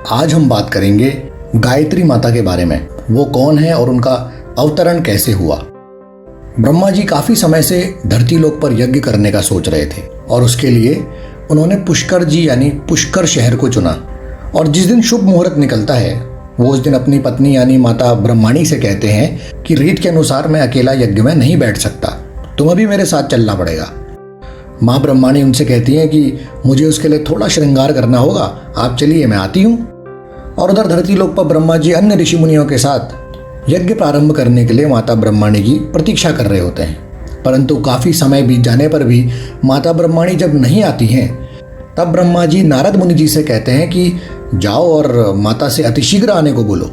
आज हम बात करेंगे गायत्री माता के बारे में। वो कौन है और उनका अवतरण कैसे हुआ। ब्रह्मा जी काफी समय से धरती लोक पर यज्ञ करने का सोच रहे थे और उसके लिए उन्होंने पुष्कर जी यानी पुष्कर शहर को चुना। और जिस दिन शुभ मुहूर्त निकलता है वो उस दिन अपनी पत्नी यानी माता ब्रह्माणी से कहते हैं कि रीत के अनुसार मैं अकेला यज्ञ में नहीं बैठ सकता, तुम्हें भी मेरे साथ चलना पड़ेगा। माँ ब्रह्माणी उनसे कहती हैं कि मुझे उसके लिए थोड़ा श्रृंगार करना होगा, आप चलिए मैं आती हूँ। और उधर धरती लोक पर ब्रह्मा जी अन्य ऋषि मुनियों के साथ यज्ञ प्रारंभ करने के लिए माता ब्रह्माणी की प्रतीक्षा कर रहे होते हैं। परंतु काफी समय बीत जाने पर भी माता ब्रह्माणी जब नहीं आती हैं तब ब्रह्मा जी नारद मुनि जी से कहते हैं कि जाओ और माता से अतिशीघ्र आने को बोलो।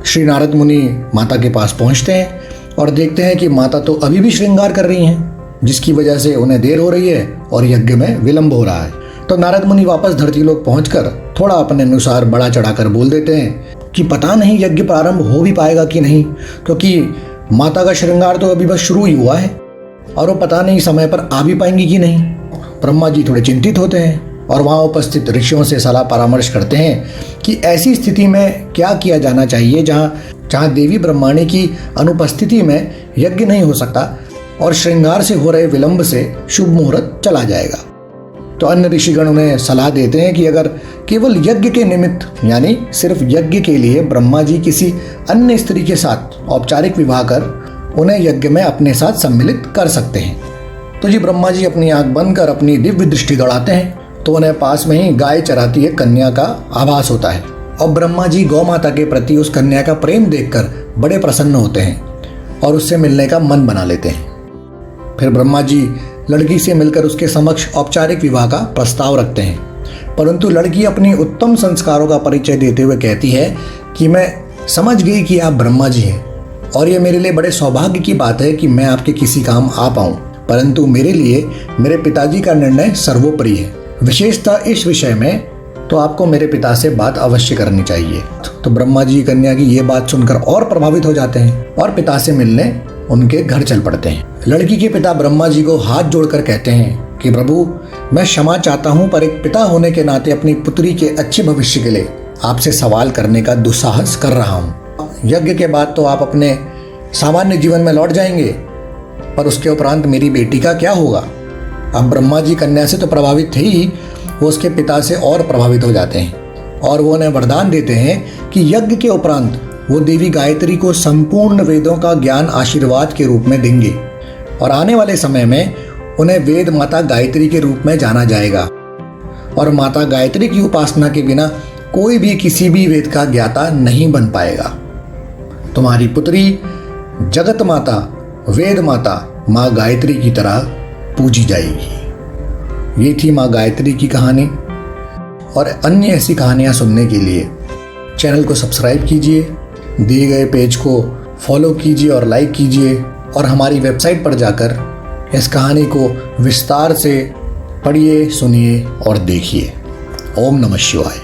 श्री नारद मुनि माता के पास पहुंचते हैं और देखते हैं कि माता तो अभी भी श्रृंगार कर रही हैं, जिसकी वजह से उन्हें देर हो रही है और यज्ञ में विलंब हो रहा है। तो नारद मुनि वापस धरती लोक पहुंचकर थोड़ा अपने अनुसार बड़ा चढ़ाकर बोल देते हैं कि पता नहीं यज्ञ प्रारंभ हो भी पाएगा कि नहीं, क्योंकि माता का श्रृंगार तो अभी बस शुरू ही हुआ है और वो पता नहीं समय पर आ भी पाएंगी कि नहीं। ब्रह्मा जी थोड़े चिंतित होते हैं और वहाँ उपस्थित ऋषियों से सलाह परामर्श करते हैं कि ऐसी स्थिति में क्या किया जाना चाहिए जहाँ देवी ब्रह्माणी की अनुपस्थिति में यज्ञ नहीं हो सकता और श्रृंगार से हो रहे विलंब से शुभ मुहूर्त चला जाएगा। तो अन्य ऋषिगण उन्हें सलाह देते हैं कि अगर केवल यज्ञ के निमित्त यानी सिर्फ यज्ञ के लिए ब्रह्मा जी किसी अन्य स्त्री के साथ औपचारिक विवाह कर उन्हें यज्ञ में अपने साथ सम्मिलित कर सकते हैं। तो जी ब्रह्मा जी अपनी आंख बंद कर अपनी दिव्य दृष्टि दौड़ाते हैं तो उन्हें पास में ही गाय चराती एक कन्या का आभास होता है और ब्रह्मा जी गौ माता के प्रति उस कन्या का प्रेम देखकर बड़े प्रसन्न होते हैं और उससे मिलने का मन बना लेते हैं। फिर ब्रह्मा जी लड़की से मिलकर उसके समक्ष औपचारिक विवाह का प्रस्ताव रखते हैं, परंतु लड़की अपनी उत्तम संस्कारों का परिचय देते हुए कहती है कि मैं समझ गई कि आप ब्रह्मा जी हैं और ये मेरे लिए बड़े सौभाग्य की बात है कि मैं आपके किसी काम आ पाऊं, परंतु मेरे लिए मेरे पिताजी का निर्णय सर्वोपरि है। विशेषतः इस विषय में तो आपको मेरे पिता से बात अवश्य करनी चाहिए। तो ब्रह्मा जी कन्या की ये बात सुनकर और प्रभावित हो जाते हैं और पिता से मिलने उनके घर चल पड़ते हैं। लड़की के पिता ब्रह्मा जी को हाथ जोड़कर कहते हैं कि प्रभु मैं क्षमा चाहता हूँ, पर एक पिता होने के नाते अपनी पुत्री के अच्छे भविष्य के लिए आपसे सवाल करने का दुस्साहस कर रहा हूँ। यज्ञ के बाद तो आप अपने सामान्य जीवन में लौट जाएंगे, पर उसके उपरांत मेरी बेटी का क्या होगा। अब ब्रह्मा जी कन्या से तो प्रभावित थे ही, वो उसके पिता से और प्रभावित हो जाते हैं और वो उन्हें वरदान देते हैं कि यज्ञ के उपरांत वो देवी गायत्री को संपूर्ण वेदों का ज्ञान आशीर्वाद के रूप में देंगे और आने वाले समय में उन्हें वेद माता गायत्री के रूप में जाना जाएगा और माता गायत्री की उपासना के बिना कोई भी किसी भी वेद का ज्ञाता नहीं बन पाएगा। तुम्हारी पुत्री जगत माता वेद माता माँ गायत्री की तरह पूजी जाएगी। ये थी माँ गायत्री की कहानी और अन्य ऐसी कहानियाँ सुनने के लिए चैनल को सब्सक्राइब कीजिए, दिए गए पेज को फॉलो कीजिए और लाइक कीजिए और हमारी वेबसाइट पर जाकर इस कहानी को विस्तार से पढ़िए, सुनिए और देखिए। ओम नमः शिवाय।